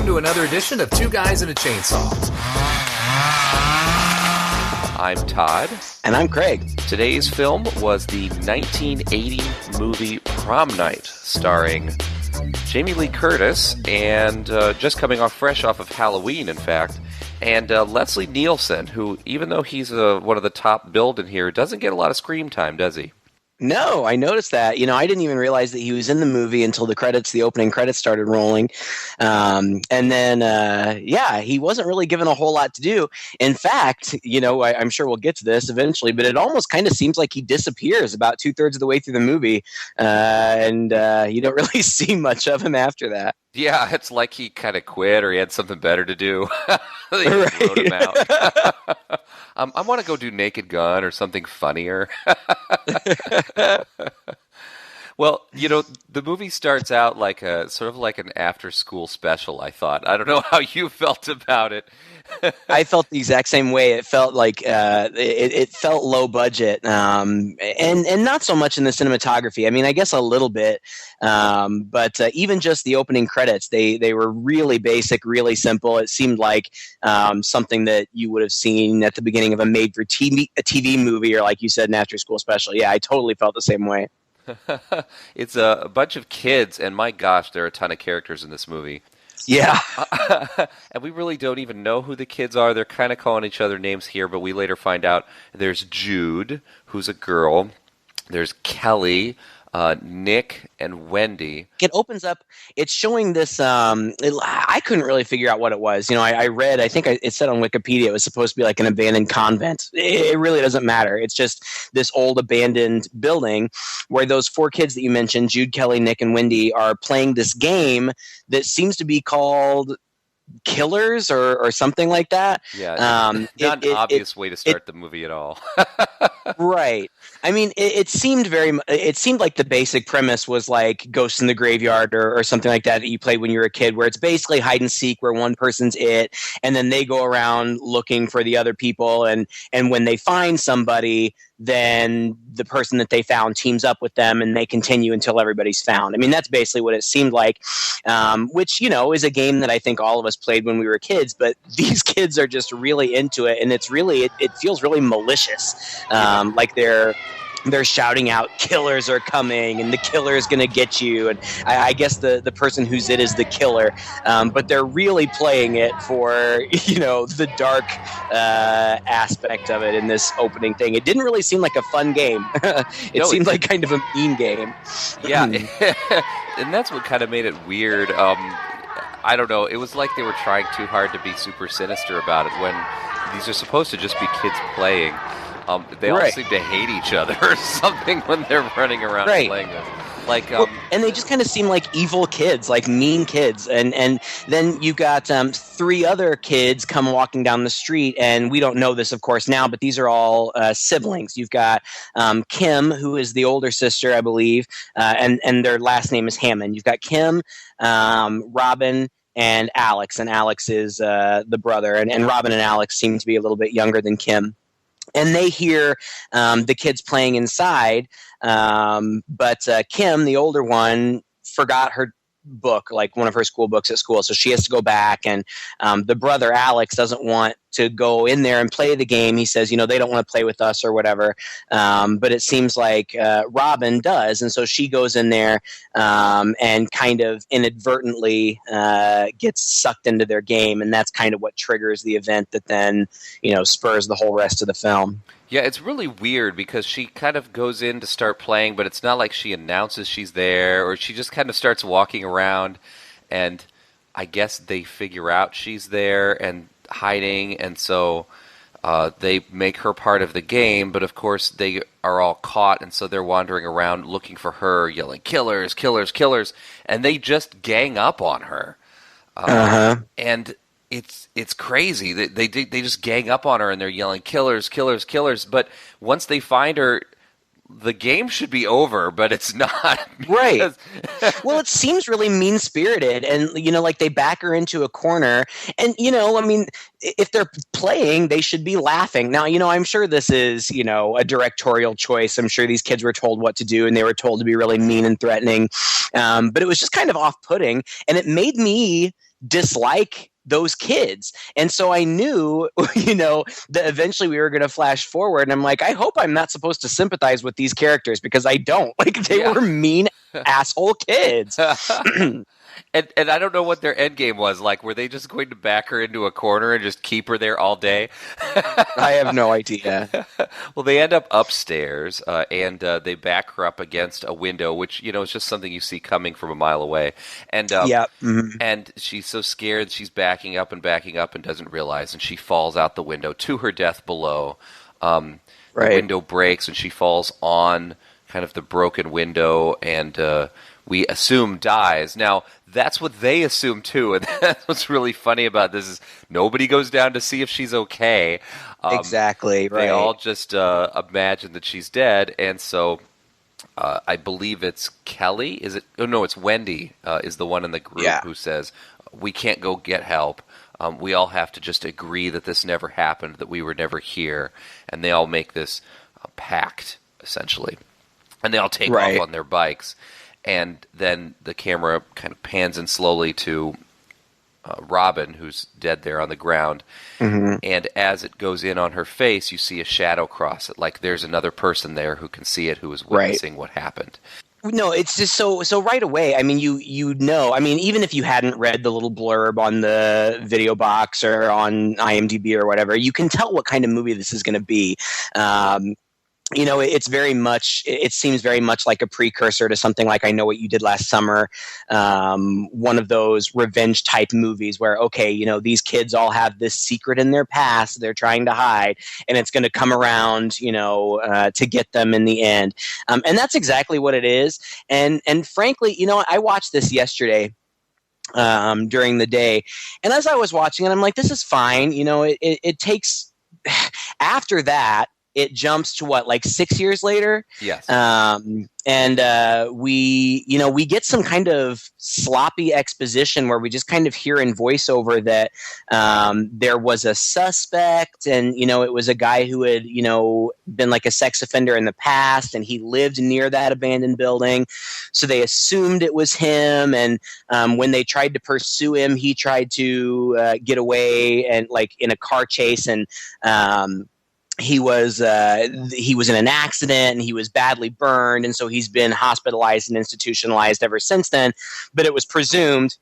to another edition of Two Guys and a Chainsaw. I'm Todd. And I'm Craig. Today's film was the 1980 movie Prom Night, starring Jamie Lee Curtis, and just coming off fresh off of Halloween, in fact, and Leslie Nielsen, who, even though he's one of the top billed in here, doesn't get a lot of screen time, does he? No, I noticed that. I didn't even realize that he was in the movie until the opening credits started rolling. And then, he wasn't really given a whole lot to do. In fact, I'm sure we'll get to this eventually, but it almost kind of seems like he disappears about 2/3 of the way through the movie. And you don't really see much of him after that. Yeah, it's like he kind of quit or he had something better to do. They just wrote him out. I want to go do Naked Gun or something funnier. Well, the movie starts out like sort of like an after-school special, I thought. I don't know how you felt about it. I felt the exact same way. It felt like it felt low budget, and not so much in the cinematography. I mean, I guess a little bit, but even just the opening credits, they were really basic, really simple. It seemed like something that you would have seen at the beginning of a made-for-TV movie, or like you said, an after-school special. Yeah, I totally felt the same way. It's a bunch of kids, and my gosh, there are a ton of characters in this movie. Yeah. And we really don't even know who the kids are. They're kind of calling each other names here, but we later find out there's Jude, who's a girl. There's Kelly, Nick, and Wendy. It opens up, it's showing this, I couldn't really figure out what it was. I read, it said on Wikipedia it was supposed to be like an abandoned convent. It really doesn't matter. It's just this old abandoned building where those four kids that you mentioned, Jude, Kelly, Nick, and Wendy, are playing this game that seems to be called Killers or something like that. Yeah, not an obvious way to start the movie at all. Right. I mean, it seemed like the basic premise was like Ghosts in the Graveyard or something like that you played when you were a kid, where it's basically hide and seek, where one person's it, and then they go around looking for the other people, and when they find somebody, then the person that they found teams up with them, and they continue until everybody's found. I mean, that's basically what it seemed like, which, is a game that I think all of us played when we were kids, but these kids are just really into it, and it's really, it feels really malicious, like they're shouting out, killers are coming, and the killer is going to get you, and I guess the person who's it is the killer, but they're really playing it for, the dark aspect of it in this opening thing. It didn't really seem like a fun game. It seemed like kind of a mean game. Yeah, and that's what kind of made it weird. I don't know, it was like they were trying too hard to be super sinister about it when these are supposed to just be kids playing. They all seem to hate each other or something when they're running around playing this. And they just kind of seem like evil kids, like mean kids. And then you got three other kids come walking down the street, and we don't know this, of course, now, but these are all siblings. You've got Kim, who is the older sister, I believe, and their last name is Hammond. You've got Kim, Robin, and Alex is the brother. And Robin and Alex seem to be a little bit younger than Kim. And they hear the kids playing inside, but Kim, the older one, forgot her book, like one of her school books at school, so she has to go back, and the brother, Alex, doesn't want to go in there and play the game. He says, they don't want to play with us or whatever, but it seems like Robin does, and so she goes in there and kind of inadvertently gets sucked into their game, and that's kind of what triggers the event that then, spurs the whole rest of the film. Yeah, it's really weird because she kind of goes in to start playing, but it's not like she announces she's there, or she just kind of starts walking around, and I guess they figure out she's there and hiding, and so they make her part of the game, but of course they are all caught, and so they're wandering around looking for her, yelling, killers, killers, killers, and they just gang up on her. And it's crazy. They just gang up on her and they're yelling killers, killers, killers. But once they find her, the game should be over, but it's not. Right. Well, it seems really mean-spirited, and, like they back her into a corner, and, if they're playing, they should be laughing. Now, I'm sure this is, a directorial choice. I'm sure these kids were told what to do, and they were told to be really mean and threatening, but it was just kind of off-putting, and it made me dislike those kids. And so I knew, that eventually we were going to flash forward. And I'm like, I hope I'm not supposed to sympathize with these characters because I don't. Like, they were mean asshole kids. And I don't know what their end game was. Like, were they just going to back her into a corner and just keep her there all day? I have no idea. Well, they end up upstairs, and they back her up against a window, which, is just something you see coming from a mile away. And and she's so scared, she's backing up and doesn't realize, and she falls out the window to her death below. The window breaks, and she falls on kind of the broken window, and we assume dies. Now, that's what they assume too, and that's what's really funny about this is nobody goes down to see if she's okay. Exactly, right. They all just imagine that she's dead, and so I believe it's Kelly. Is it? Oh no, it's Wendy. Is the one in the group who says we can't go get help. We all have to just agree that this never happened, that we were never here, and they all make this pact essentially, and they all take off on their bikes. And then the camera kind of pans in slowly to Robin, who's dead there on the ground. Mm-hmm. And as it goes in on her face, you see a shadow cross it. Like there's another person there who can see it, who is witnessing what happened. No, it's just so right away. I mean, you know. I mean, even if you hadn't read the little blurb on the video box or on IMDb or whatever, you can tell what kind of movie this is going to be. It's very much, it seems very much like a precursor to something like I Know What You Did Last Summer, one of those revenge type movies where, these kids all have this secret in their past they're trying to hide, and it's going to come around, to get them in the end. And that's exactly what it is. And frankly, I watched this yesterday during the day, and as I was watching it, I'm like, this is fine. It takes, after that, it jumps to like 6 years later. Yes. We get some kind of sloppy exposition where we just kind of hear in voiceover that there was a suspect, and it was a guy who had been like a sex offender in the past, and he lived near that abandoned building, so they assumed it was him. And when they tried to pursue him, he tried to get away and like in a car chase, and he was in an accident, and he was badly burned, and so he's been hospitalized and institutionalized ever since then. But it was presumed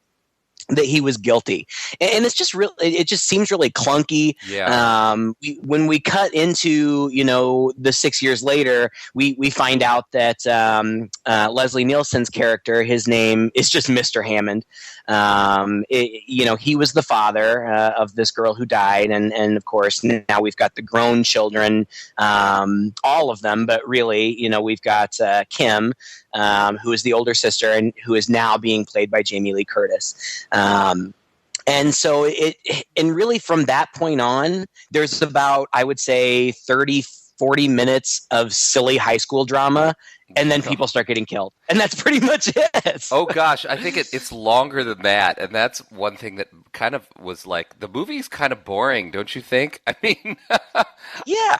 that he was guilty, and it's just it just seems really clunky. Yeah. When we cut into the 6 years later, we find out that Leslie Nielsen's character, his name is just Mr. Hammond. He was the father of this girl who died, and of course now we've got the grown children, all of them, but really we've got Kim, who is the older sister and who is now being played by Jamie Lee Curtis. And so and really from that point on, there's about, I would say, 30-40 minutes of silly high school drama, and then people start getting killed. And that's pretty much it. Oh, gosh. I think it's longer than that. And that's one thing that kind of was like, the movie's kind of boring, don't you think? I mean... Yeah.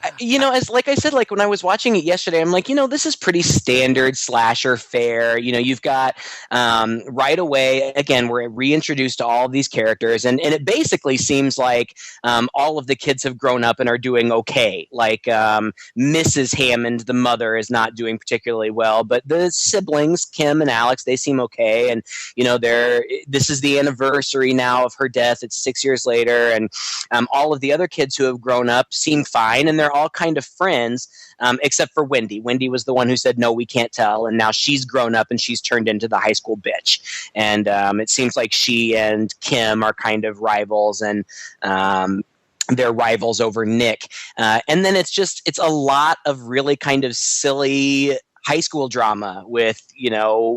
As like I said, like when I was watching it yesterday, I'm like, this is pretty standard slasher fare. You've got right away, again, we're reintroduced to all of these characters. And it basically seems like all of the kids have grown up and are doing okay. Like Mrs. Hammond, the mother, is not doing particularly well. But the siblings, Kim and Alex, they seem okay. And, this is the anniversary now of her death. It's 6 years later. And all of the other kids who have grown up seem fine. And they're all kind of friends, except for Wendy. Wendy was the one who said, no, we can't tell. And now she's grown up and she's turned into the high school bitch. And it seems like she and Kim are kind of rivals, and they're rivals over Nick. And then it's a lot of really kind of silly high school drama with,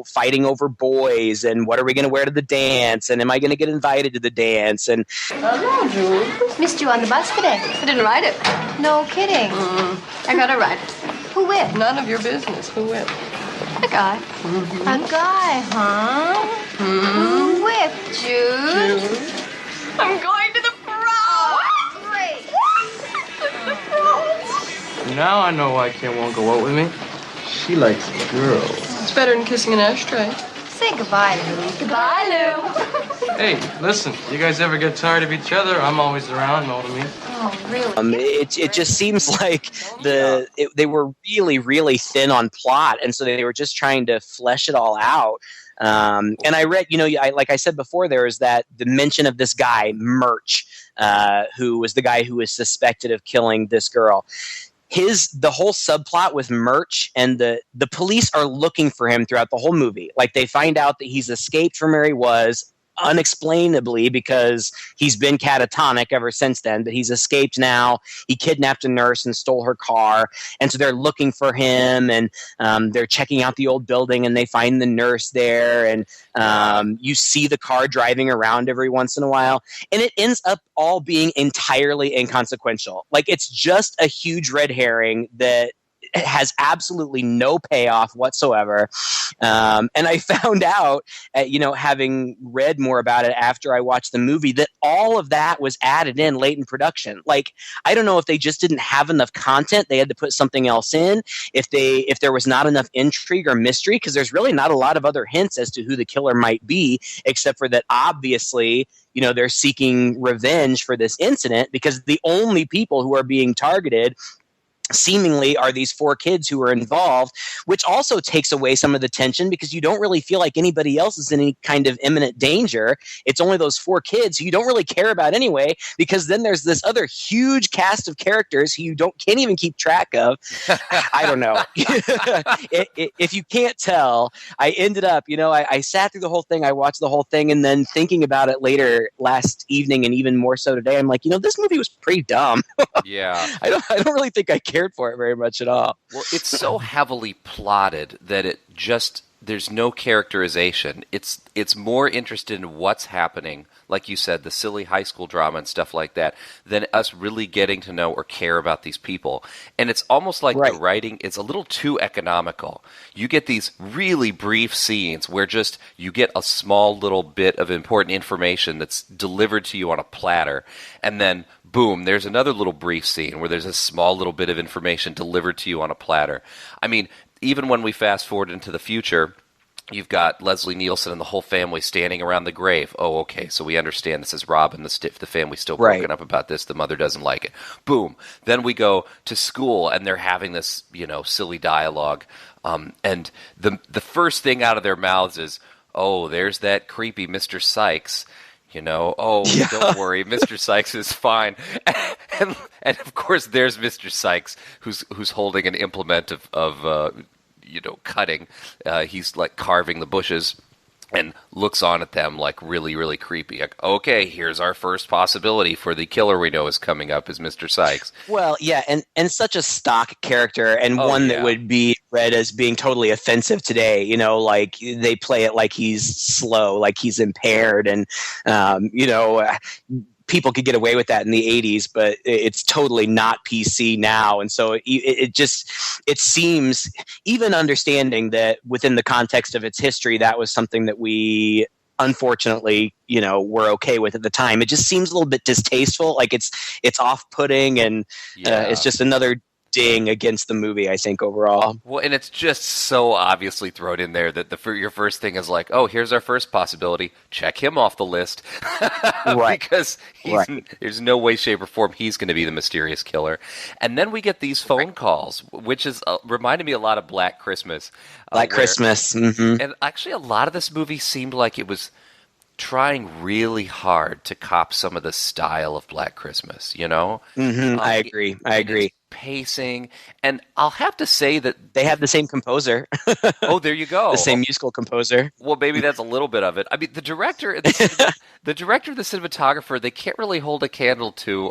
fighting over boys and what are we going to wear to the dance, and am I going to get invited to the dance? And hello, Jude. Missed you on the bus today. I didn't ride it. No kidding. I got to ride it. Who with? None of your business. Who with? A guy. Mm-hmm. A guy, huh? Mm-hmm. Who with, Jude? I'm going to the prom. Great. The prom. Now I know why Kim won't go out with me. She likes girls. It's better than kissing an ashtray. Say goodbye, Lou. Goodbye, Lou. Hey, listen, you guys ever get tired of each other? I'm always around, know what I mean? Oh, really? It just seems like they were really, really thin on plot, and so they were just trying to flesh it all out. And I read, like I said before, there was the mention of this guy, Murch, who was the guy who was suspected of killing this girl. The whole subplot with Murch, and the police are looking for him throughout the whole movie. Like, they find out that he's escaped from where he was unexplainably because he's been catatonic ever since then, but he's escaped now. He kidnapped a nurse and stole her car, and so they're looking for him, and they're checking out the old building, and they find the nurse there, and you see the car driving around every once in a while, and it ends up all being entirely inconsequential. Like, it's just a huge red herring that has absolutely no payoff whatsoever. And I found out, having read more about it after I watched the movie, that all of that was added in late in production. Like, I don't know if they just didn't have enough content, they had to put something else in, if there was not enough intrigue or mystery, because there's really not a lot of other hints as to who the killer might be, except for that obviously they're seeking revenge for this incident, because the only people who are being targeted seemingly are these 4 kids who are involved, which also takes away some of the tension, because you don't really feel like anybody else is in any kind of imminent danger. It's only those 4 kids who you don't really care about anyway, because then there's this other huge cast of characters who you can't even keep track of. I don't know. If you can't tell, I ended up, I sat through the whole thing, I watched the whole thing, and then thinking about it later last evening, and even more so today, I'm like, this movie was pretty dumb. Yeah. I don't really think I cared for it very much at all. Well, it's so heavily plotted that there's no characterization. It's more interested in what's happening, like you said, the silly high school drama and stuff like that, than us really getting to know or care about these people. And it's almost like the writing is a little too economical. You get these really brief scenes where just you get a small little bit of important information that's delivered to you on a platter, and then boom, there's another little brief scene where there's a small little bit of information delivered to you on a platter. I mean, even when we fast forward into the future, you've got Leslie Nielsen and the whole family standing around the grave. Oh, okay, so we understand this is Robin. The family's still broken up about this. The mother doesn't like it. Boom. Then we go to school, and they're having this, silly dialogue. And the first thing out of their mouths is, oh, there's that creepy Mr. Sykes. Don't worry, Mr. Sykes is fine. And of course, there's Mr. Sykes, who's holding an implement of cutting. He's like carving the bushes and looks on at them like really, really creepy. Like, okay, here's our first possibility for the killer we know is coming up is Mr. Sykes. Well, yeah, and such a stock character, and that would be read as being totally offensive today. Like they play it like he's slow, like he's impaired, and people could get away with that in the 80s, but it's totally not PC now. And so it seems, even understanding that within the context of its history, that was something that we unfortunately, were okay with at the time. It just seems a little bit distasteful. Like it's off-putting, and it's just another ding against the movie, I think, overall. Well, and it's just so obviously thrown in there that your first thing is like, oh, here's our first possibility. Check him off the list. Right. Because there's no way, shape, or form he's going to be the mysterious killer. And then we get these phone calls, which is reminded me a lot of Black Christmas. Christmas. Mm-hmm. And actually, a lot of this movie seemed like it was trying really hard to cop some of the style of Black Christmas, Mm-hmm. I agree. Pacing, and I'll have to say that they have the same composer. Oh, there you go. The same musical composer. Well, maybe that's a little bit of it. I mean, the director, the director, the cinematographer, they can't really hold a candle to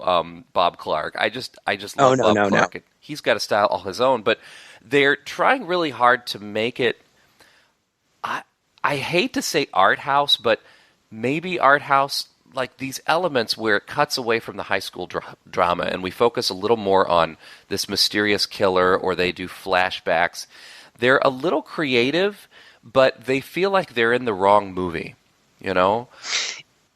Bob Clark. I just love Bob Clark. No. He's got a style all his own, but they're trying really hard to make it. I hate to say art house, but maybe art house. Like these elements where it cuts away from the high school drama and we focus a little more on this mysterious killer, or they do flashbacks. They're a little creative, but they feel like they're in the wrong movie, Yeah,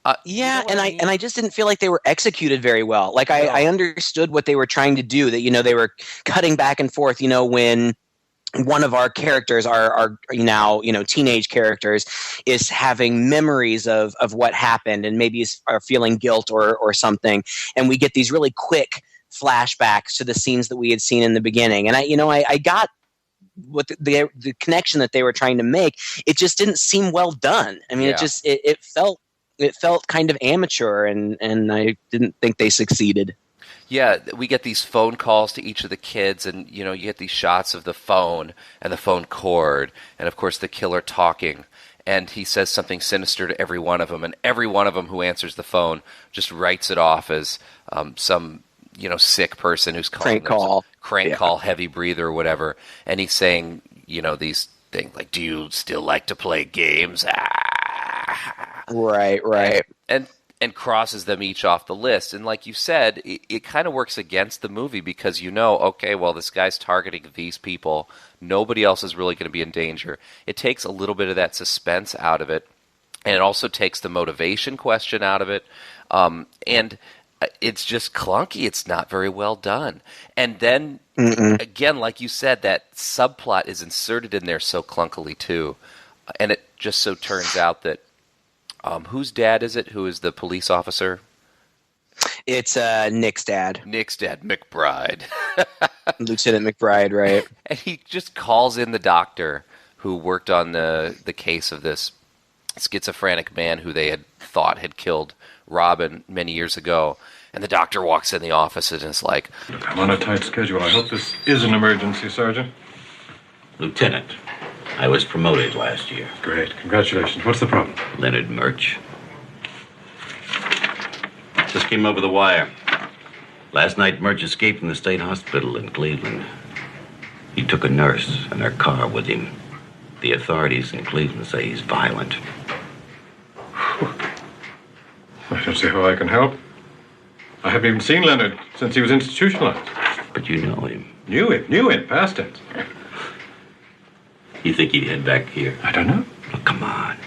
I just didn't feel like they were executed very well. Like I understood what they were trying to do, that, they were cutting back and forth, when one of our characters, our now teenage characters, is having memories of what happened, and maybe are feeling guilt or something, and we get these really quick flashbacks to the scenes that we had seen in the beginning. And I got what the connection that they were trying to make. It just didn't seem well done. I mean, it felt kind of amateur, and I didn't think they succeeded. Yeah, we get these phone calls to each of the kids, and you get these shots of the phone and the phone cord, and of course the killer talking, and he says something sinister to every one of them, and every one of them who answers the phone just writes it off as some sick person who's calling crank call, heavy breather or whatever, and he's saying these things like, "Do you still like to play games?" Right. And crosses them each off the list. And like you said, it kind of works against the movie because okay, well, this guy's targeting these people. Nobody else is really going to be in danger. It takes a little bit of that suspense out of it. And it also takes the motivation question out of it. And it's just clunky. It's not very well done. And then, again, like you said, that subplot is inserted in there so clunkily too. And it just so turns out that whose dad is it? Who is the police officer? It's Nick's dad. Nick's dad, McBride. Lieutenant McBride, right. And he just calls in the doctor who worked on the case of this schizophrenic man who they had thought had killed Robin many years ago. And the doctor walks in the office and is like, "Look, I'm on a tight schedule. I hope this is an emergency, Sergeant." "Lieutenant, I was promoted last year." "Great. Congratulations. What's the problem?" "Leonard Murch. Just came over the wire. Last night, Murch escaped from the state hospital in Cleveland. He took a nurse and her car with him. The authorities in Cleveland say he's violent." "I don't see how I can help. I haven't even seen Leonard since he was institutionalized." "But you know him." Knew him, past tense." "You think he'd head back here?" "I don't know." "Look, come on.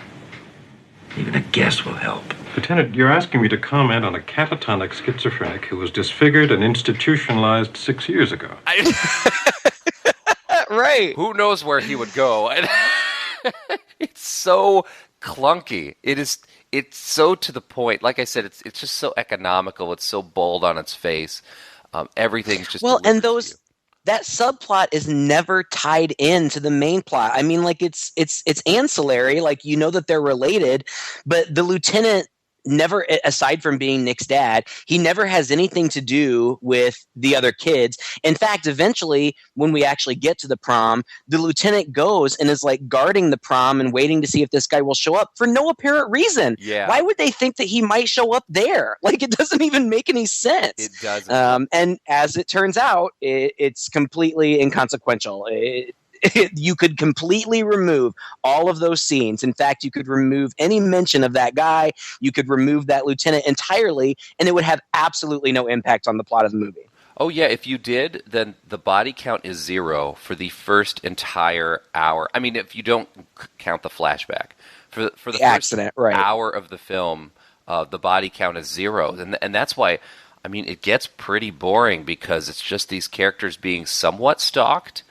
Even a guess will help." "Lieutenant, you're asking me to comment on a catatonic schizophrenic who was disfigured and institutionalized 6 years ago." Right. Who knows where he would go? It's so clunky. It's so to the point. Like I said, it's just so economical. It's so bold on its face. Everything's just and that subplot is never tied into the main plot. I mean, like it's ancillary, like that they're related, but the lieutenant never, aside from being Nick's dad, he never has anything to do with the other kids. In fact, eventually, when we actually get to the prom, the lieutenant goes and is like guarding the prom and waiting to see if this guy will show up for no apparent reason. Yeah. Why would they think that he might show up there? Like, it doesn't even make any sense. It doesn't. And as it turns out, it's completely inconsequential. You could completely remove all of those scenes. In fact, you could remove any mention of that guy. You could remove that lieutenant entirely, and it would have absolutely no impact on the plot of the movie. Oh, yeah, if you did, then the body count is 0 for the first entire hour. I mean, if you don't count the flashback. For the first accident, right. hour of the film, the body count is 0. And that's why, I mean, it gets pretty boring because it's just these characters being somewhat stalked,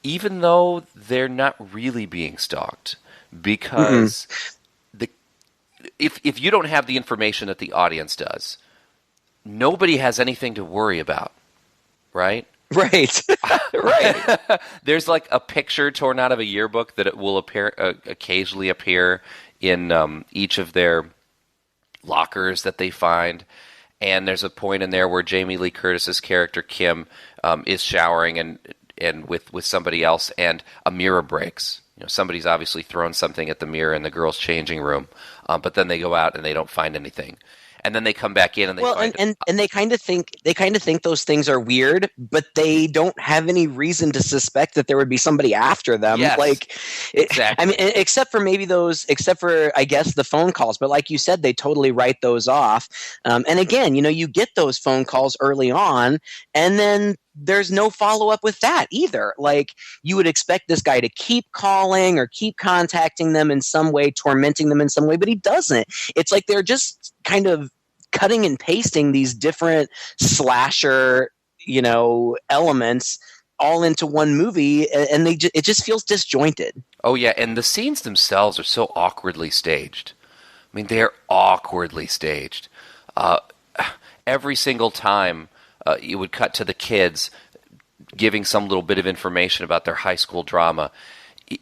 even though they're not really being stalked, because if you don't have the information that the audience does, nobody has anything to worry about, right? Right. Right. There's like a picture torn out of a yearbook that it will occasionally appear in each of their lockers that they find. And there's a point in there where Jamie Lee Curtis's character, Kim, is showering and with somebody else, and a mirror breaks. Somebody's obviously thrown something at the mirror in the girls' changing room, but then they go out and they don't find anything, and then they come back in and they find and they kind of think those things are weird, but they don't have any reason to suspect that there would be somebody after them. Yes, exactly. I mean, except for I guess the phone calls, but like you said, they totally write those off. And again, you get those phone calls early on, and then there's no follow-up with that either. Like, you would expect this guy to keep calling or keep contacting them in some way, tormenting them in some way, but he doesn't. It's like they're just kind of cutting and pasting these different slasher, elements all into one movie, and it just feels disjointed. Oh yeah, and the scenes themselves are so awkwardly staged. I mean, they're awkwardly staged. Every single time you would cut to the kids giving some little bit of information about their high school drama,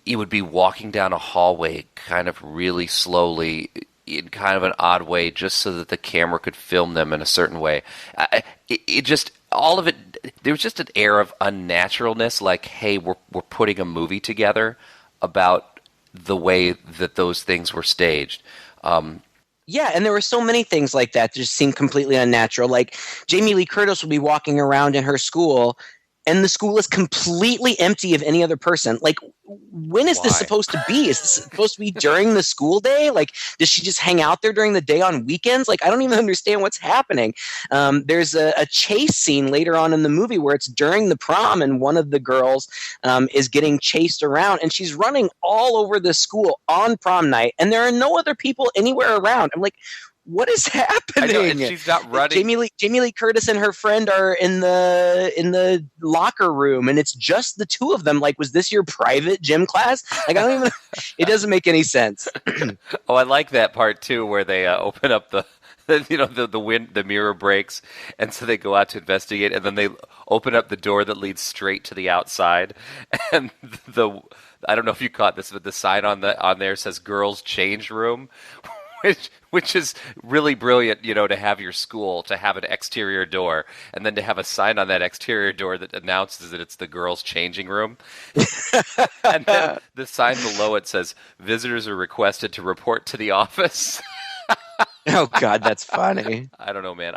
you would be walking down a hallway kind of really slowly in kind of an odd way just so that the camera could film them in a certain way. It just, all of it, there was just an air of unnaturalness, like, hey, we're putting a movie together about the way that those things were staged. Yeah, and there were so many things like that just seemed completely unnatural. Like, Jamie Lee Curtis would be walking around in her school, and the school is completely empty of any other person. Like, when is this supposed to be? Is this supposed to be during the school day? Like, does she just hang out there during the day on weekends? Like, I don't even understand what's happening. There's a chase scene later on in the movie where it's during the prom, and one of the girls is getting chased around, and she's running all over the school on prom night, and there are no other people anywhere around. I'm like, what is happening? I know, and she's not running. Jamie Lee Curtis and her friend are in the locker room, and it's just the two of them. Like, was this your private gym class? Like, I don't even. It doesn't make any sense. Oh, I like that part too, where they open up the mirror breaks, and so they go out to investigate, and then they open up the door that leads straight to the outside, and I don't know if you caught this, but the sign on there says "Girls Change Room." Which is really brilliant, to have your school, to have an exterior door, and then to have a sign on that exterior door that announces that it's the girls' changing room. And then the sign below it says, "Visitors are requested to report to the office." Oh, God, that's funny. I don't know, man.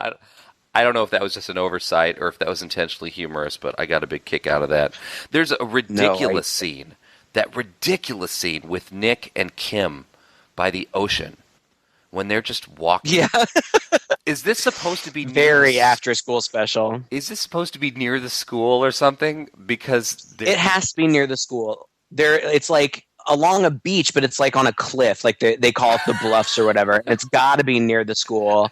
I don't know if that was just an oversight or if that was intentionally humorous, but I got a big kick out of that. There's a ridiculous scene, that ridiculous scene with Nick and Kim by the ocean, when they're just walking. Yeah. Is this supposed to be very after-school special? Is this supposed to be near the school or something? Because it has to be near the school. It's like along a beach, but it's like on a cliff. Like they call it the Bluffs or whatever. It's got to be near the school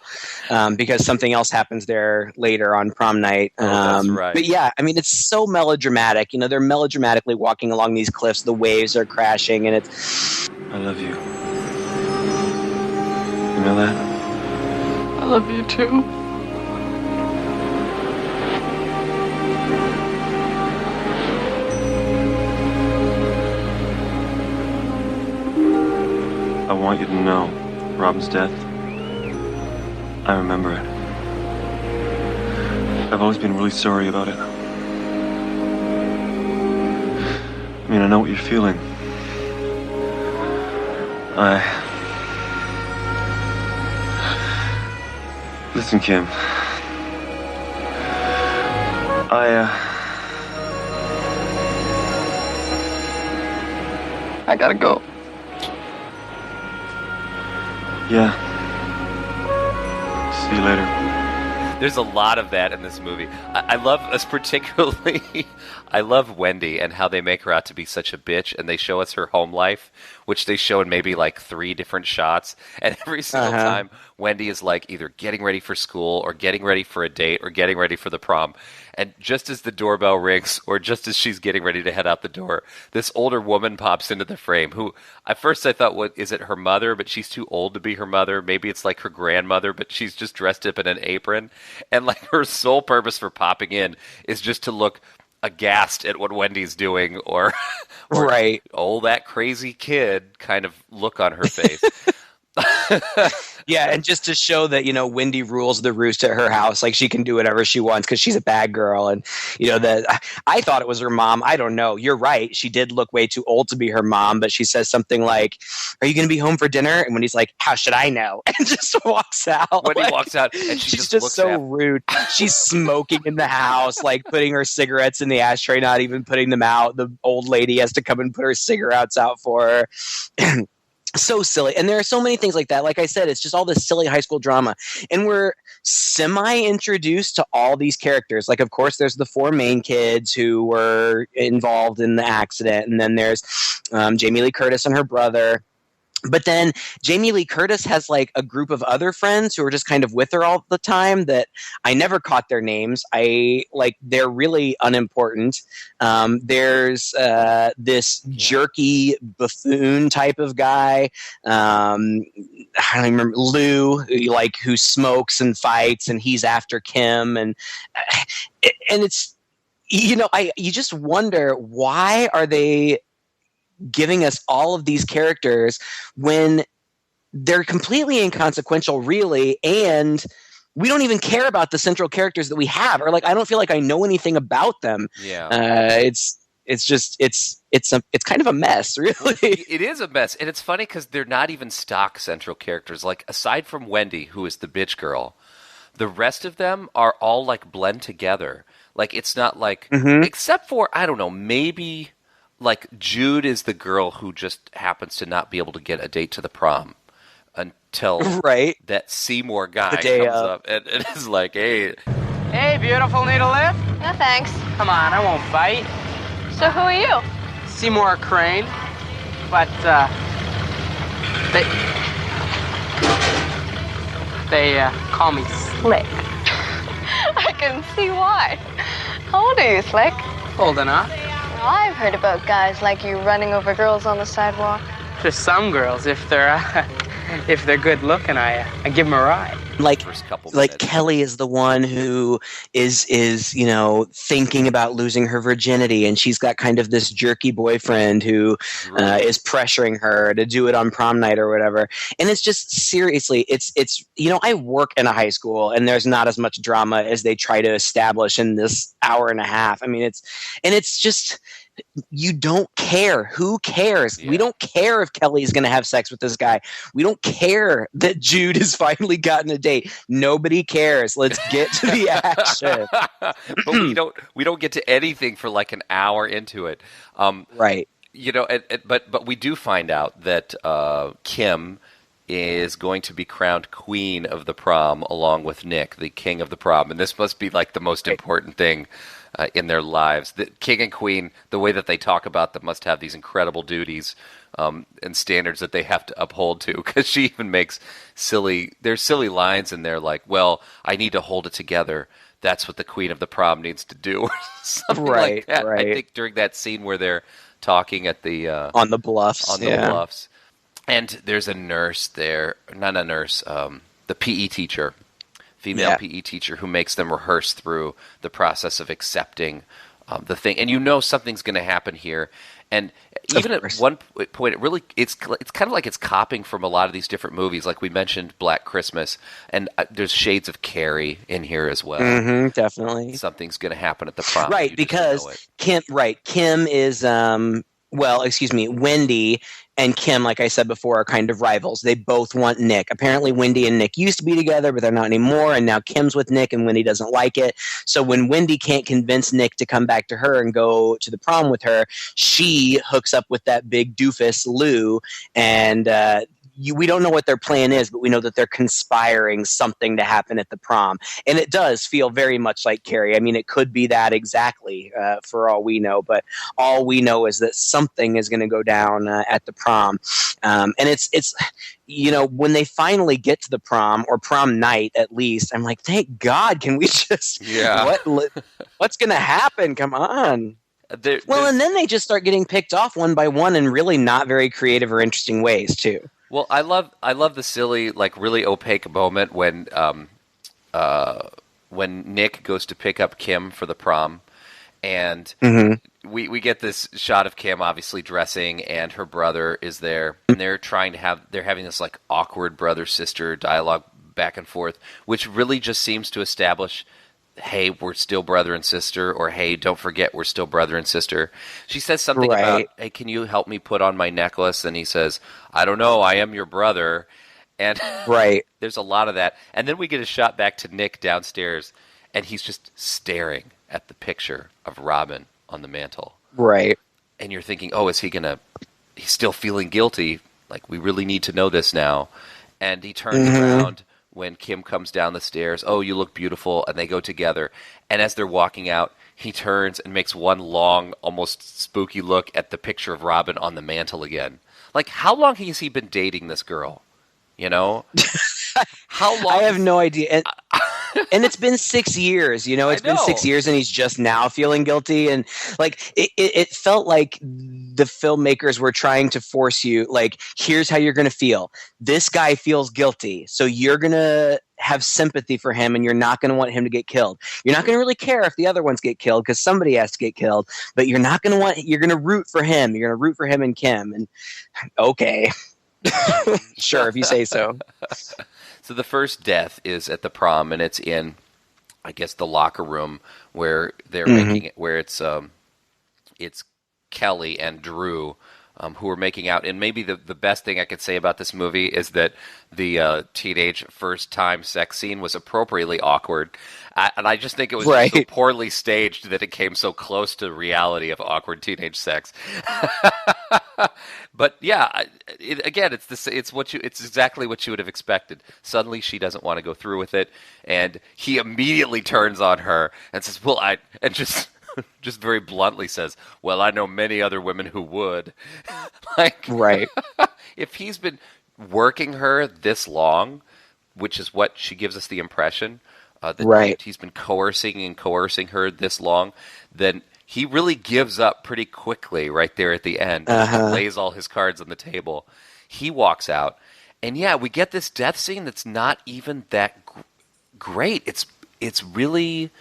because something else happens there later on prom night. That's right. But yeah, I mean, it's so melodramatic. They're melodramatically walking along these cliffs. The waves are crashing, and it's. I love you. You know that? I love you too. I want you to know, Robin's death, I remember it. I've always been really sorry about it. I mean, I know what you're feeling. Listen, Kim. I gotta go. Yeah. See you later. There's a lot of that in this movie. I love us particularly. I love Wendy and how they make her out to be such a bitch, and they show us her home life, which they show in maybe like 3 different shots. And every single time, Wendy is like either getting ready for school or getting ready for a date or getting ready for the prom. And just as the doorbell rings, or just as she's getting ready to head out the door, this older woman pops into the frame who, at first I thought, what is it, her mother? But she's too old to be her mother. Maybe it's like her grandmother, but she's just dressed up in an apron. And like her sole purpose for popping in is just to look aghast at what Wendy's doing, or right. Oh, that crazy kid kind of look on her face. Yeah, and just to show that, Wendy rules the roost at her house. Like, she can do whatever she wants because she's a bad girl. And, I thought it was her mom. I don't know. You're right. She did look way too old to be her mom, but she says something like, "Are you going to be home for dinner?" And Wendy's like, "How should I know?" And just walks out. Wendy walks out, and she's just so rude. She's smoking in the house, like putting her cigarettes in the ashtray, not even putting them out. The old lady has to come and put her cigarettes out for her. So silly. And there are so many things like that. Like I said, it's just all this silly high school drama. And we're semi-introduced to all these characters. Like, of course, there's the 4 main kids who were involved in the accident. And then there's Jamie Lee Curtis and her brother. But then Jamie Lee Curtis has like a group of other friends who are just kind of with her all the time that I never caught their names. They're really unimportant. There's this jerky buffoon type of guy. I don't remember Lou, who smokes and fights, and he's after Kim, and it's you just wonder, why are they giving us all of these characters when they're completely inconsequential, really, and we don't even care about the central characters that we have, or I don't feel like I know anything about them. Yeah. It's kind of a mess, really. It is a mess, and it's funny because they're not even stock central characters. Like, aside from Wendy, who is the bitch girl, the rest of them are all blend together. Like, it's not except for, I don't know, maybe Jude is the girl who just happens to not be able to get a date to the prom until that Seymour guy comes up and is like, hey. Hey, beautiful, need a lift? No, thanks. Come on, I won't bite. So who are you? Seymour Crane. But, they call me Slick. I can see why. How old are you, Slick? Old enough. Well, I've heard about guys like you running over girls on the sidewalk. Just some girls, if they're good looking, I give them a ride. First couple Kelly is the one who is thinking about losing her virginity, and she's got kind of this jerky boyfriend who is pressuring her to do it on prom night or whatever. And it's just, seriously, it's I work in a high school, and there's not as much drama as they try to establish in this hour and a half. I mean, it's just, you don't care. Who cares? Yeah. We don't care if Kelly's going to have sex with this guy. We don't care that Jude has finally gotten a date. Nobody cares. Let's get to the action. But we don't get to anything for an hour into it. Right. But we do find out that Kim is going to be crowned queen of the prom along with Nick, the king of the prom. And this must be the most important thing in their lives. The king and queen, the way that they talk about them, must have these incredible duties and standards that they have to uphold to, because she even makes silly lines in there well, I need to hold it together. That's what the queen of the prom needs to do, or something like that. Right. I think during that scene where they're talking at the on the bluffs. Bluffs. And there's a nurse there, not a nurse, the PE teacher, female PE teacher, who makes them rehearse through the process of accepting the thing. And something's going to happen here. And even at one point, it's kind of like it's copying from a lot of these different movies. Like we mentioned Black Christmas, and there's shades of Carrie in here as well. Mm-hmm, definitely. Something's going to happen at the prom. Right, because Kim is, Wendy and Kim, like I said before, are kind of rivals. They both want Nick. Apparently, Wendy and Nick used to be together, but they're not anymore, and now Kim's with Nick, and Wendy doesn't like it. So when Wendy can't convince Nick to come back to her and go to the prom with her, she hooks up with that big doofus, Lou, and we don't know what their plan is, but we know that they're conspiring something to happen at the prom. And it does feel very much like Carrie. I mean, it could be that exactly for all we know, but all we know is that something is going to go down at the prom. And it's when they finally get to the prom, or prom night at least, I'm like, thank God, can we just, what's going to happen? Come on. And then they just start getting picked off one by one in really not very creative or interesting ways too. Well, I love the silly, really opaque moment when Nick goes to pick up Kim for the prom, and we get this shot of Kim obviously dressing, and her brother is there, and they're having this awkward brother-sister dialogue back and forth, which really just seems to establish, hey, we're still brother and sister, or hey, don't forget we're still brother and sister. She says something about, hey, can you help me put on my necklace? And he says, I don't know, I am your brother. And there's a lot of that. And then we get a shot back to Nick downstairs, and he's just staring at the picture of Robin on the mantle. Right. And you're thinking, oh, he's still feeling guilty. We really need to know this now. And he turns around when Kim comes down the stairs. Oh, you look beautiful. And they go together. And as they're walking out, he turns and makes one long, almost spooky look at the picture of Robin on the mantle again. Like, how long has he been dating this girl? You know? How long? I have no idea. And it's been 6 years, it's been 6 years and he's just now feeling guilty. And like, it felt like the filmmakers were trying to force you, like, here's how you're going to feel. This guy feels guilty. So you're going to have sympathy for him and you're not going to want him to get killed. You're not going to really care if the other ones get killed because somebody has to get killed, but you're going to root for him. You're going to root for him and Kim. And okay. Sure, if you say so. So the first death is at the prom, and it's in, I guess, the locker room where they're making it, where it's Kelly and Drew who are making out. And maybe the best thing I could say about this movie is that the teenage first-time sex scene was appropriately awkward. And I just think it was just so poorly staged that it came so close to reality of awkward teenage sex. But yeah, it's exactly what you would have expected. Suddenly, she doesn't want to go through with it, and he immediately turns on her and says, just very bluntly says, "Well, I know many other women who would." If he's been working her this long, which is what she gives us the impression, that he's been coercing her this long, then he really gives up pretty quickly right there at the end. Lays all his cards on the table. He walks out, and yeah, we get this death scene that's not even that great. It's really...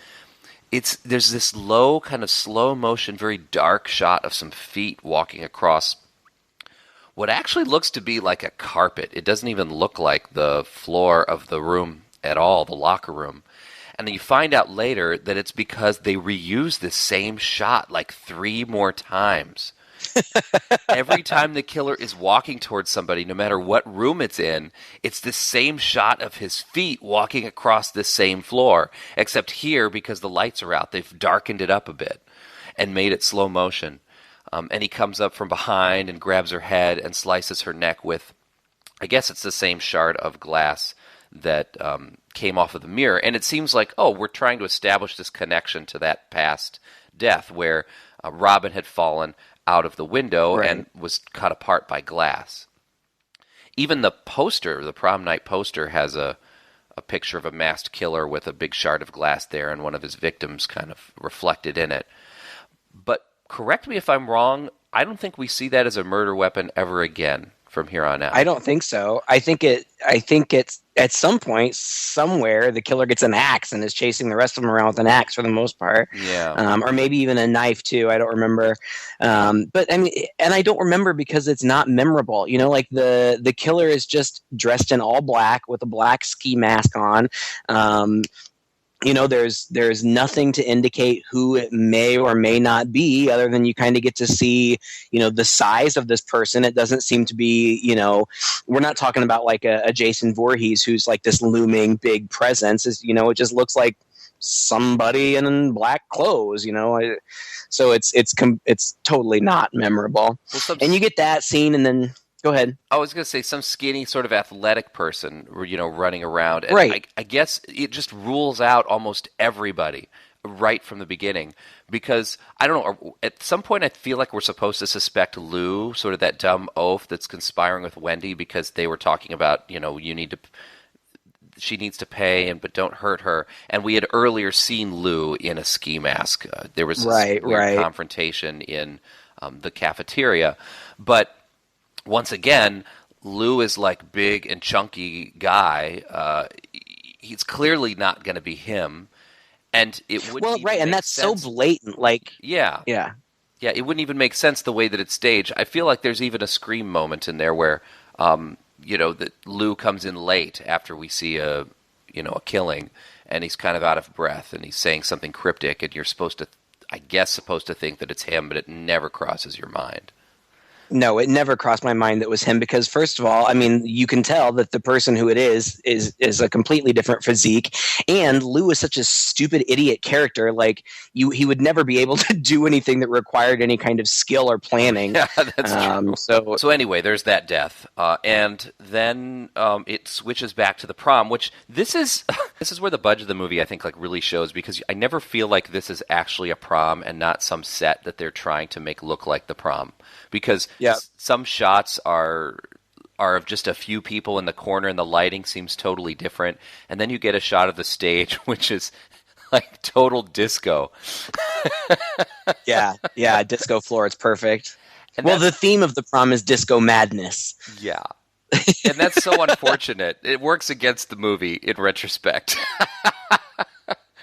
there's this low, kind of slow motion, very dark shot of some feet walking across what actually looks to be like a carpet. It doesn't even look like the floor of the room at all, the locker room. And then you find out later that it's because they reuse this same shot like 3 more times. Every time the killer is walking towards somebody, no matter what room it's in, it's the same shot of his feet walking across this same floor. Except here, because the lights are out, they've darkened it up a bit and made it slow motion. And he comes up from behind and grabs her head and slices her neck with, I guess it's the same shard of glass that came off of the mirror. And it seems like, we're trying to establish this connection to that past death where Robin had fallen out of the window and was cut apart by glass. Even the poster, the prom night poster, has a picture of a masked killer with a big shard of glass there and one of his victims kind of reflected in it. But correct me if I'm wrong, I don't think we see that as a murder weapon ever again from here on out. I don't think so. I think it's at some point, somewhere, the killer gets an axe and is chasing the rest of them around with an axe for the most part. Yeah. Or maybe even a knife too. I don't remember. But I mean, and I don't remember because it's not memorable. Like the killer is just dressed in all black with a black ski mask on. There's nothing to indicate who it may or may not be other than you kind of get to see, the size of this person. It doesn't seem to be, we're not talking about like a Jason Voorhees who's like this looming big presence. It just looks like somebody in black clothes, so it's totally not memorable. And you get that scene and then... Go ahead. I was going to say some skinny sort of athletic person, running around. And I guess it just rules out almost everybody right from the beginning because, I don't know, at some point I feel like we're supposed to suspect Lou, sort of that dumb oaf that's conspiring with Wendy because they were talking about, she needs to pay, but don't hurt her. And we had earlier seen Lou in a ski mask. There was this weird confrontation in the cafeteria. But once again, Lou is like big and chunky guy. He's clearly not going to be him, and it wouldn't. And that's sense. So blatant. Like, yeah, it wouldn't even make sense the way that it's staged. I feel like there's even a Scream moment in there where, that Lou comes in late after we see a killing, and he's kind of out of breath, and he's saying something cryptic, and you're supposed to think that it's him, but it never crosses your mind. No, it never crossed my mind that it was him because, first of all, I mean, you can tell that the person who it is a completely different physique, and Lou is such a stupid idiot character. Like, he would never be able to do anything that required any kind of skill or planning. Yeah, that's true. So anyway, there's that death, and then it switches back to the prom, which this is where the budget of the movie I think like really shows because I never feel like this is actually a prom and not some set that they're trying to make look like the prom. because some shots are of just a few people in the corner, and the lighting seems totally different. And then you get a shot of the stage, which is like total disco. yeah, disco floor. It's perfect. And the theme of the prom is disco madness. Yeah. And that's so unfortunate. It works against the movie in retrospect.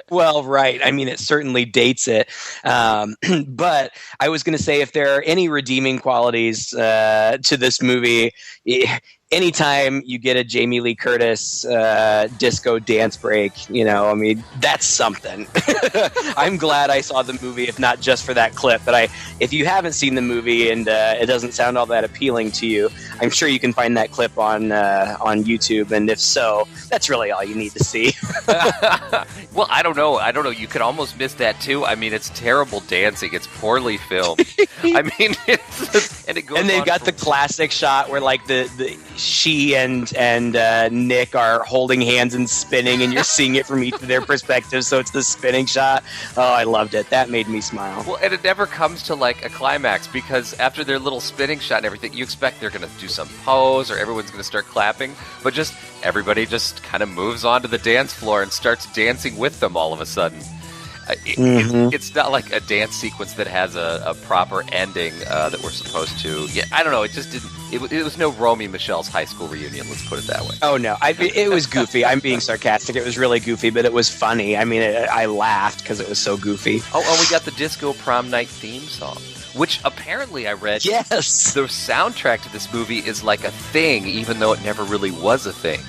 Well, right. I mean, it certainly dates it. But I was going to say, if there are any redeeming qualities to this movie, anytime you get a Jamie Lee Curtis disco dance break, I mean, that's something. I'm glad I saw the movie, if not just for that clip. But if you haven't seen the movie and it doesn't sound all that appealing to you, I'm sure you can find that clip on YouTube. And if so, that's really all you need to see. Well, I don't know. You could almost miss that too. I mean, it's terrible dancing. It's poorly filmed. I mean, and it goes. And they've got the classic shot where like she and Nick are holding hands and spinning, and you're seeing it from each of their perspectives. So it's the spinning shot. Oh, I loved it. That made me smile. Well, and it never comes to like a climax, because after their little spinning shot and everything, you expect they're going to do some pose or everyone's going to start clapping, but just everybody just kind of moves on to the dance floor and starts dancing with them all of a sudden. It's not like a dance sequence that has a proper ending that we're supposed to. Yeah, I don't know. It just didn't. It was no Romy Michelle's high school reunion. Let's put it that way. Oh no, it was goofy. I'm being sarcastic. It was really goofy, but it was funny. I mean, I laughed because it was so goofy. Oh, and we got the disco prom night theme song, which apparently I read. Yes, the soundtrack to this movie is like a thing, even though it never really was a thing.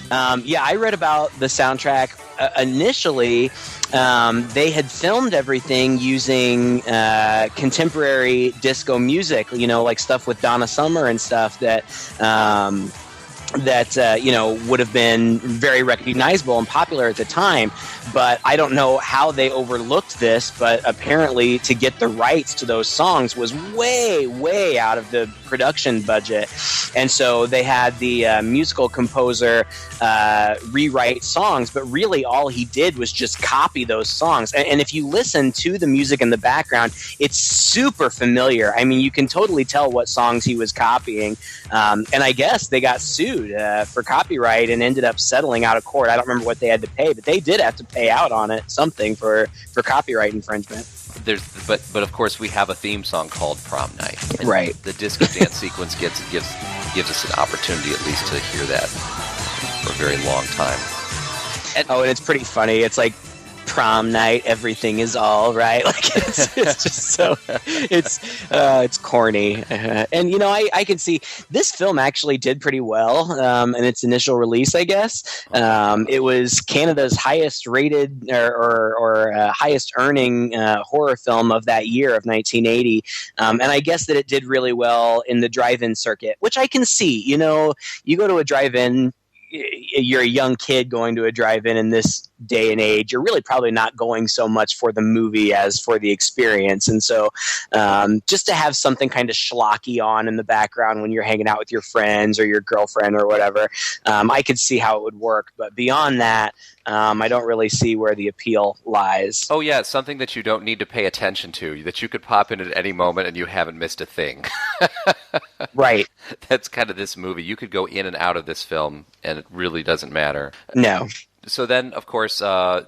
Yeah, I read about the soundtrack. Initially, they had filmed everything using contemporary disco music, like stuff with Donna Summer and stuff that would have been very recognizable and popular at the time. But I don't know how they overlooked this, but apparently to get the rights to those songs was way, way out of the production budget. And so they had the musical composer rewrite songs, but really all he did was just copy those songs. And if you listen to the music in the background, it's super familiar. I mean, you can totally tell what songs he was copying. And I guess they got sued for copyright and ended up settling out of court. I don't remember what they had to pay, but they did have to pay out on it something for copyright infringement. But of course we have a theme song called Prom Night. And right. The disco dance sequence gives us an opportunity at least to hear that for a very long time. And it's pretty funny. It's like prom night, everything is all right. Like it's just so it's corny. And I can see this film actually did pretty well in its initial release, I guess. It was Canada's highest rated or highest earning horror film of that year of 1980. And I guess that it did really well in the drive-in circuit, which I can see. You go to a drive-in, you're a young kid going to a drive-in in this day and age, you're really probably not going so much for the movie as for the experience. And so just to have something kind of schlocky on in the background when you're hanging out with your friends or your girlfriend or whatever, I could see how it would work. But beyond that, I don't really see where the appeal lies. Oh yeah, something that you don't need to pay attention to, that you could pop in at any moment and you haven't missed a thing. Right. That's kind of this movie. You could go in and out of this film and it really doesn't matter. No. So then, of course,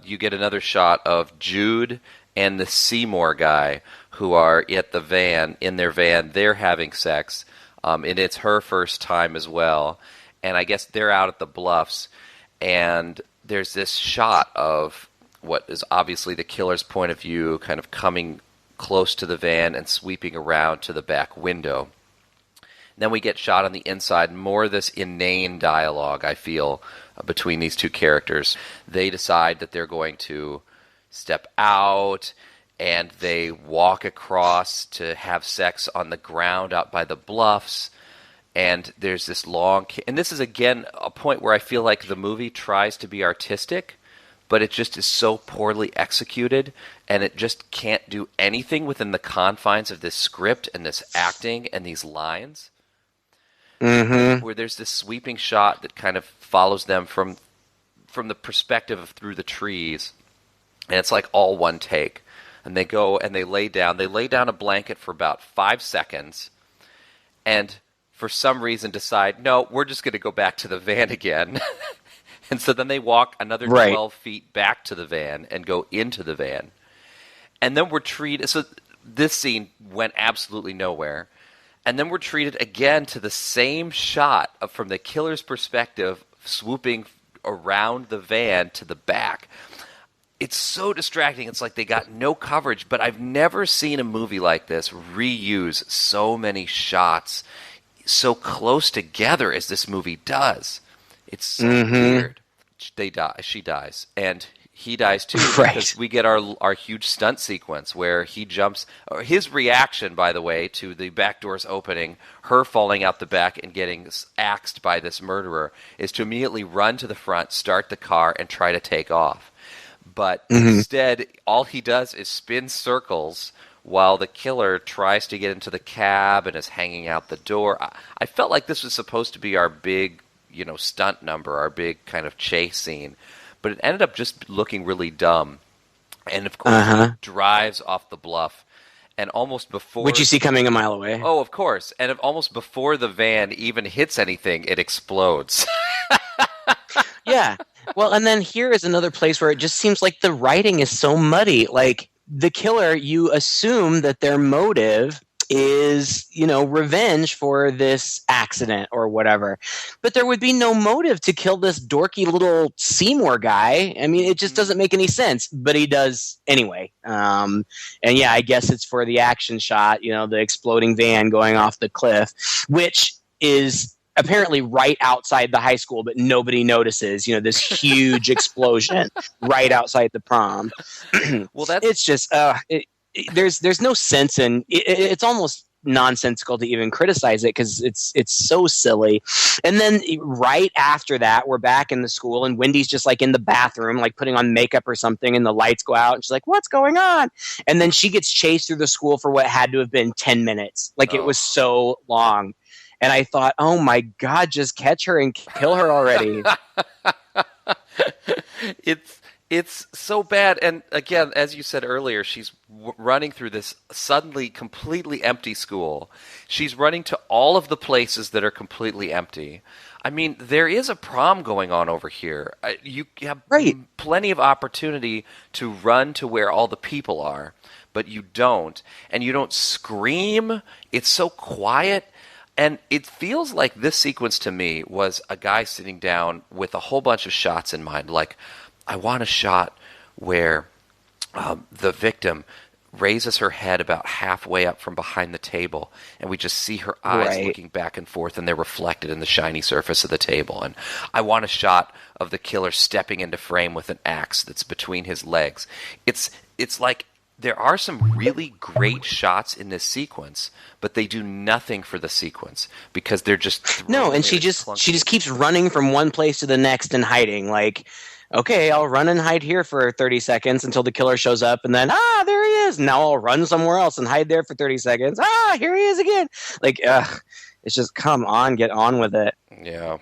you get another shot of Jude and the Seymour guy who are at the van, in their van. They're having sex, and it's her first time as well. And I guess they're out at the bluffs, and there's this shot of what is obviously the killer's point of view, kind of coming close to the van and sweeping around to the back window. Then we get shot on the inside, more of this inane dialogue, I feel, between these two characters. They decide that they're going to step out, and they walk across to have sex on the ground out by the bluffs. And there's this long... And this is, again, a point where I feel like the movie tries to be artistic, but it just is so poorly executed, and it just can't do anything within the confines of this script and this acting and these lines. Mm-hmm. Where there's this sweeping shot that kind of follows them from the perspective of through the trees, and it's like all one take. And they go and they lay down a blanket for about 5 seconds, and for some reason decide, no, we're just going to go back to the van again. And so then they walk another 12 feet back to the van and go into the van. And then we're treated... So this scene went absolutely nowhere. And then we're treated again to the same shot from the killer's perspective, swooping around the van to the back. It's so distracting. It's like they got no coverage. But I've never seen a movie like this reuse so many shots so close together as this movie does. It's so weird. They die. She dies, and he dies too because we get our huge stunt sequence where he jumps. His reaction, by the way, to the back doors opening, her falling out the back and getting axed by this murderer, is to immediately run to the front, start the car, and try to take off. But instead, all he does is spin circles while the killer tries to get into the cab and is hanging out the door. I felt like this was supposed to be our big, stunt number, our big kind of chase scene. But it ended up just looking really dumb. And, of course, he drives off the bluff. And almost before... Which you see coming a mile away. Oh, of course. And almost before the van even hits anything, it explodes. Yeah. Well, and then here is another place where it just seems like the writing is so muddy. Like, the killer, you assume that their motive is, revenge for this accident or whatever. But there would be no motive to kill this dorky little Seymour guy. I mean, it just doesn't make any sense, but he does anyway. And yeah, I guess it's for the action shot, the exploding van going off the cliff, which is apparently right outside the high school, but nobody notices, this huge explosion right outside the prom. Well, it's just, there's no sense in it's almost nonsensical to even criticize it because it's so silly. And then right after that, we're back in the school and Wendy's just like in the bathroom, like putting on makeup or something, and the lights go out and she's like, what's going on? And then she gets chased through the school for what had to have been 10 minutes. Like it was so long. And I thought, oh my God, just catch her and kill her already. It's so bad. And again, as you said earlier, she's running through this suddenly completely empty school. She's running to all of the places that are completely empty. I mean, there is a prom going on over here. You have plenty of opportunity to run to where all the people are, but you don't. And you don't scream. It's so quiet. And it feels like this sequence to me was a guy sitting down with a whole bunch of shots in mind. Like, I want a shot where the victim raises her head about halfway up from behind the table, and we just see her eyes looking back and forth, and they're reflected in the shiny surface of the table. And I want a shot of the killer stepping into frame with an axe that's between his legs. It's like... There are some really great shots in this sequence, but they do nothing for the sequence because they're just and she just keeps running from one place to the next and hiding. Like, okay, I'll run and hide here for 30 seconds until the killer shows up, and then there he is. Now I'll run somewhere else and hide there for 30 seconds. Here he is again. Like, it's just come on, get on with it. Yeah.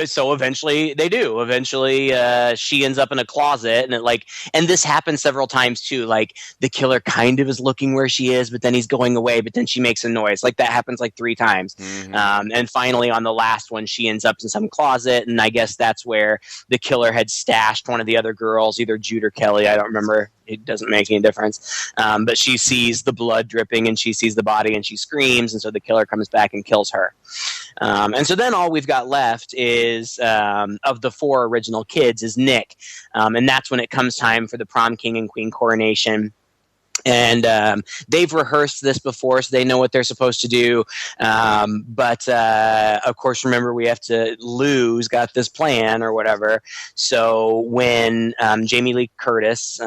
So eventually they do. Eventually, she ends up in a closet, and this happens several times too. Like the killer kind of is looking where she is, but then he's going away. But then she makes a noise. Like that happens like 3 times. Mm-hmm. And finally, on the last one, she ends up in some closet, and I guess that's where the killer had stashed one of the other girls, either Jude or Kelly. I don't remember. It doesn't make any difference. But she sees the blood dripping, and she sees the body, and she screams, and so the killer comes back and kills her. And so then all we've got left is, of the 4 original kids, is Nick. And that's when it comes time for the prom king and queen coronation. And they've rehearsed this before, so they know what they're supposed to do. But of course, remember, Lou's got this plan or whatever. So when Jamie Lee Curtis,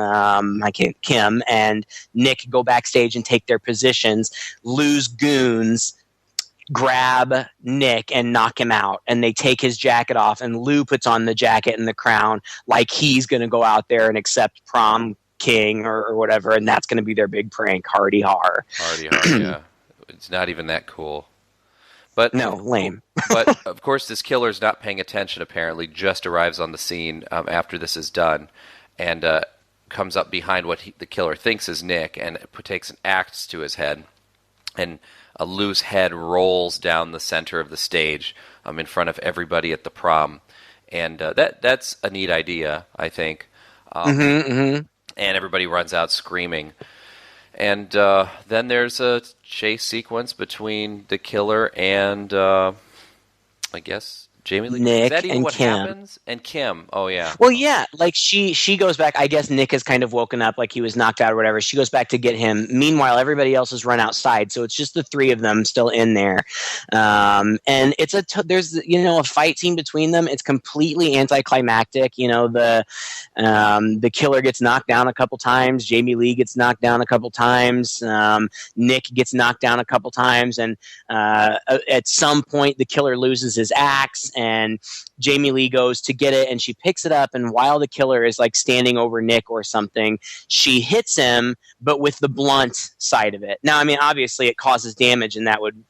Kim, and Nick go backstage and take their positions, Lou's goons grab Nick and knock him out, and they take his jacket off, and Lou puts on the jacket and the crown like he's going to go out there and accept prom king or whatever, and that's going to be their big prank. Hardy har. Yeah. It's not even that cool. But no, lame. But of course, this killer's not paying attention. Apparently, just arrives on the scene after this is done, and comes up behind what the killer thinks is Nick, and takes an axe to his head. And a loose head rolls down the center of the stage in front of everybody at the prom. And that's a neat idea, I think. And everybody runs out screaming. And then there's a chase sequence between the killer and, I guess, Jamie Lee. Nick Is that even and what Kim. happens? And Kim. Oh, yeah. Well, yeah, like she goes back. I guess Nick has kind of woken up, like he was knocked out or whatever. She goes back to get him. Meanwhile, everybody else has run outside, so it's just the three of them still in there. And it's there's a fight scene between them. It's completely anticlimactic. The killer gets knocked down a couple times. Jamie Lee gets knocked down a couple times. Nick gets knocked down a couple times, and at some point, the killer loses his axe. And Jamie Lee goes to get it, and she picks it up, and while the killer is like standing over Nick or something, she hits him, but with the blunt side of it. Now, I mean, obviously it causes damage, and that would,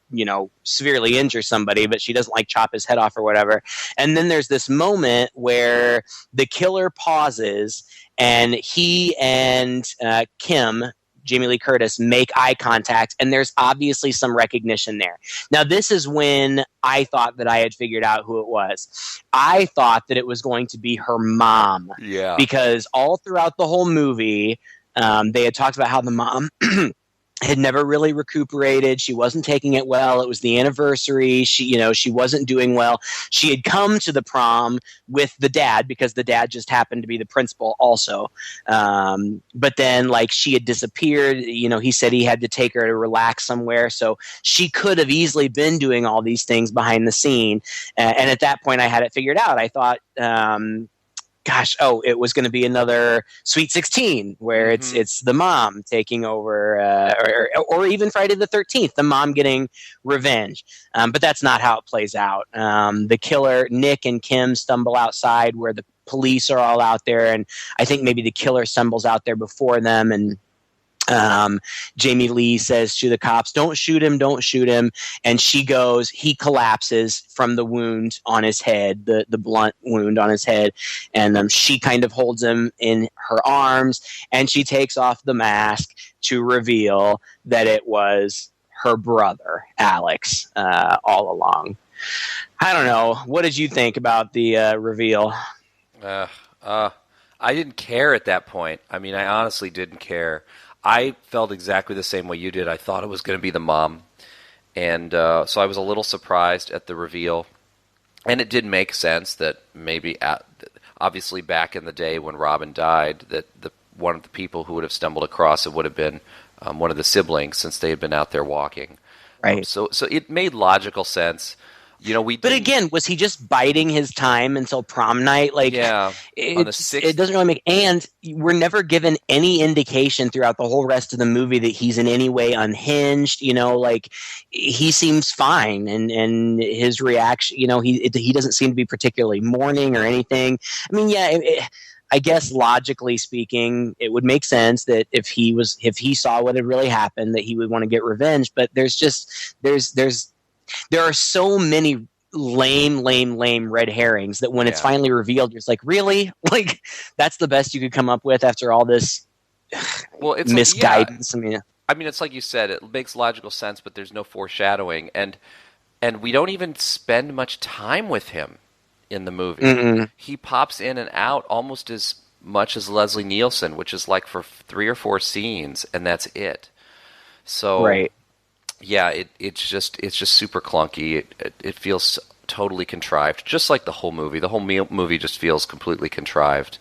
severely injure somebody, but she doesn't like chop his head off or whatever. And then there's this moment where the killer pauses, and he and Kim, Jamie Lee Curtis, make eye contact, and there's obviously some recognition there. Now, this is when I thought that I had figured out who it was. I thought that it was going to be her mom. Yeah. Because all throughout the whole movie, they had talked about how the mom had never really recuperated. She wasn't taking it well. It was the anniversary. She wasn't doing well. She had come to the prom with the dad because the dad just happened to be the principal also. But then, like, she had disappeared. He said he had to take her to relax somewhere. So she could have easily been doing all these things behind the scene. And at that point, I had it figured out. I thought, it was going to be another Sweet 16 where it's the mom taking over, or even Friday the 13th, the mom getting revenge. But that's not how it plays out. The killer, Nick and Kim, stumble outside where the police are all out there, and I think maybe the killer stumbles out there before them, and Jamie Lee says to the cops, don't shoot him. And he collapses from the wound on his head, the blunt wound on his head. And she kind of holds him in her arms, and she takes off the mask to reveal that it was her brother, Alex, all along. I don't know. What did you think about the reveal? I didn't care at that point. I mean, I honestly didn't care. I felt exactly the same way you did. I thought it was going to be the mom. And so I was a little surprised at the reveal. And it did make sense that maybe, obviously back in the day when Robin died, that one of the people who would have stumbled across it would have been one of the siblings, since they had been out there walking. Right. So it made logical sense. But again, was he just biding his time until prom night? Like, yeah, it doesn't really make. And we're never given any indication throughout the whole rest of the movie that he's in any way unhinged. Like, he seems fine, and his reaction. He doesn't seem to be particularly mourning or anything. I mean, yeah. I guess logically speaking, it would make sense that if he saw what had really happened, that he would want to get revenge. But there are so many lame red herrings that when it's finally revealed, you're just like, really? Like, that's the best you could come up with after all this misguidance? I mean, it's like you said, it makes logical sense, but there's no foreshadowing. And we don't even spend much time with him in the movie. Mm-mm. He pops in and out almost as much as Leslie Nielsen, which is like for 3 or 4 scenes, and that's it. So, right. Yeah, it's just super clunky. It feels totally contrived, just like the whole movie. The whole movie just feels completely contrived.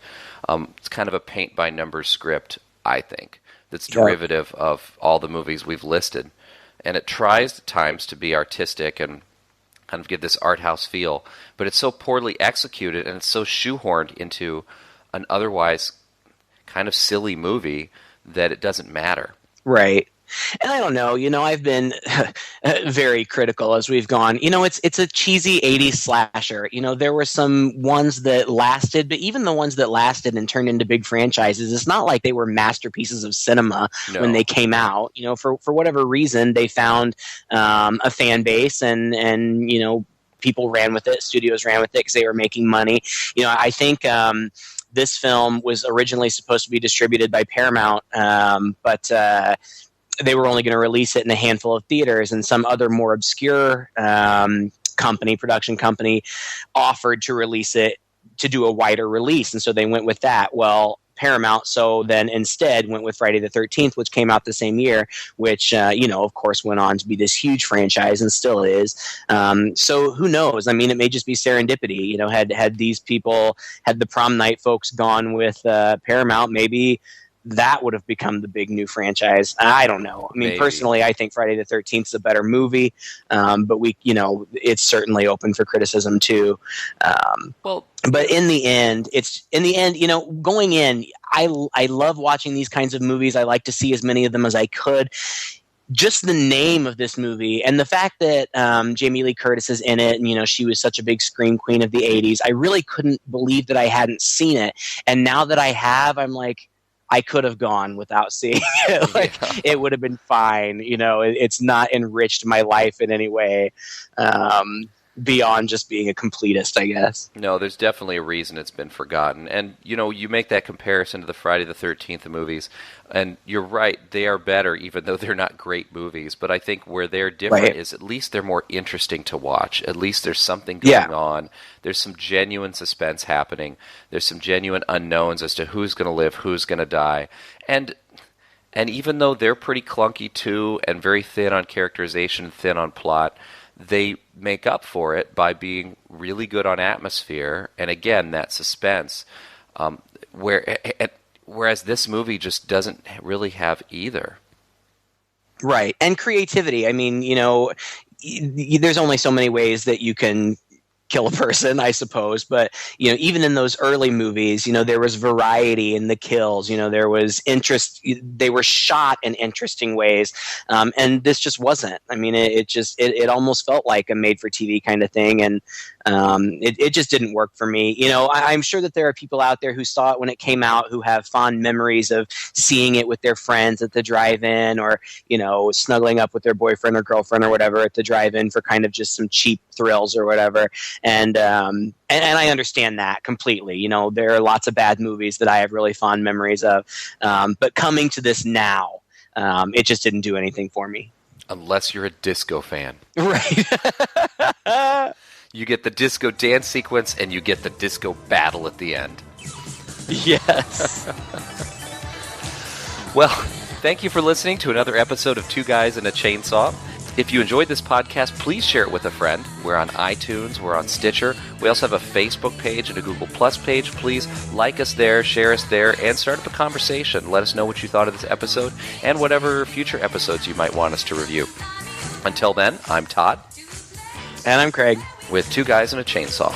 It's kind of a paint-by-numbers script, I think, that's derivative of all the movies we've listed. And it tries at times to be artistic and kind of give this art house feel, but it's so poorly executed, and it's so shoehorned into an otherwise kind of silly movie that it doesn't matter. Right. And I don't know, I've been very critical as we've gone. It's a cheesy 80s slasher. There were some ones that lasted, but even the ones that lasted and turned into big franchises, it's not like they were masterpieces of cinema when they came out. For whatever reason, they found a fan base and people ran with it, studios ran with it because they were making money. I think this film was originally supposed to be distributed by Paramount, but they were only going to release it in a handful of theaters, and some other more obscure production company, offered to release it, to do a wider release, and so they went with that. Well, Paramount then instead went with Friday the 13th, which came out the same year, which of course went on to be this huge franchise and still is. So who knows? I mean, it may just be serendipity. Had these people, had the Prom Night folks gone with Paramount, maybe that would have become the big new franchise. I don't know. I mean, Maybe. Personally, I think Friday the 13th is a better movie, but it's certainly open for criticism too. But in the end, going in, I love watching these kinds of movies. I like to see as many of them as I could. Just the name of this movie and the fact that Jamie Lee Curtis is in it, and she was such a big scream queen of the 80s, I really couldn't believe that I hadn't seen it. And now that I have, I'm like, I could have gone without seeing it. It would have been fine. It's not enriched my life in any way beyond just being a completist, I guess. No, there's definitely a reason it's been forgotten. And, you make that comparison to the Friday the 13th movies, and you're right, they are better, even though they're not great movies. But I think where they're different is at least they're more interesting to watch. At least there's something going on. There's some genuine suspense happening. There's some genuine unknowns as to who's going to live, who's going to die. And even though they're pretty clunky too, and very thin on characterization, thin on plot, they make up for it by being really good on atmosphere and, again, that suspense, whereas this movie just doesn't really have either. Right. And creativity. I mean, there's only so many ways that you can kill a person, I suppose. But, even in those early movies, there was variety in the kills. There was interest. They were shot in interesting ways. And this just wasn't. I mean, it almost felt like a made-for-TV kind of thing. And it just didn't work for me. I'm sure that there are people out there who saw it when it came out who have fond memories of seeing it with their friends at the drive-in, or, snuggling up with their boyfriend or girlfriend or whatever at the drive-in for kind of just some cheap thrills or whatever. And I understand that completely. There are lots of bad movies that I have really fond memories of. But coming to this now, it just didn't do anything for me. Unless you're a disco fan. Right. You get the disco dance sequence, and you get the disco battle at the end. Yes. Well, thank you for listening to another episode of Two Guys and a Chainsaw. If you enjoyed this podcast, please share it with a friend. We're on iTunes. We're on Stitcher. We also have a Facebook page and a Google Plus page. Please like us there, share us there, and start up a conversation. Let us know what you thought of this episode and whatever future episodes you might want us to review. Until then, I'm Todd. And I'm Craig. With Two Guys and a Chainsaw.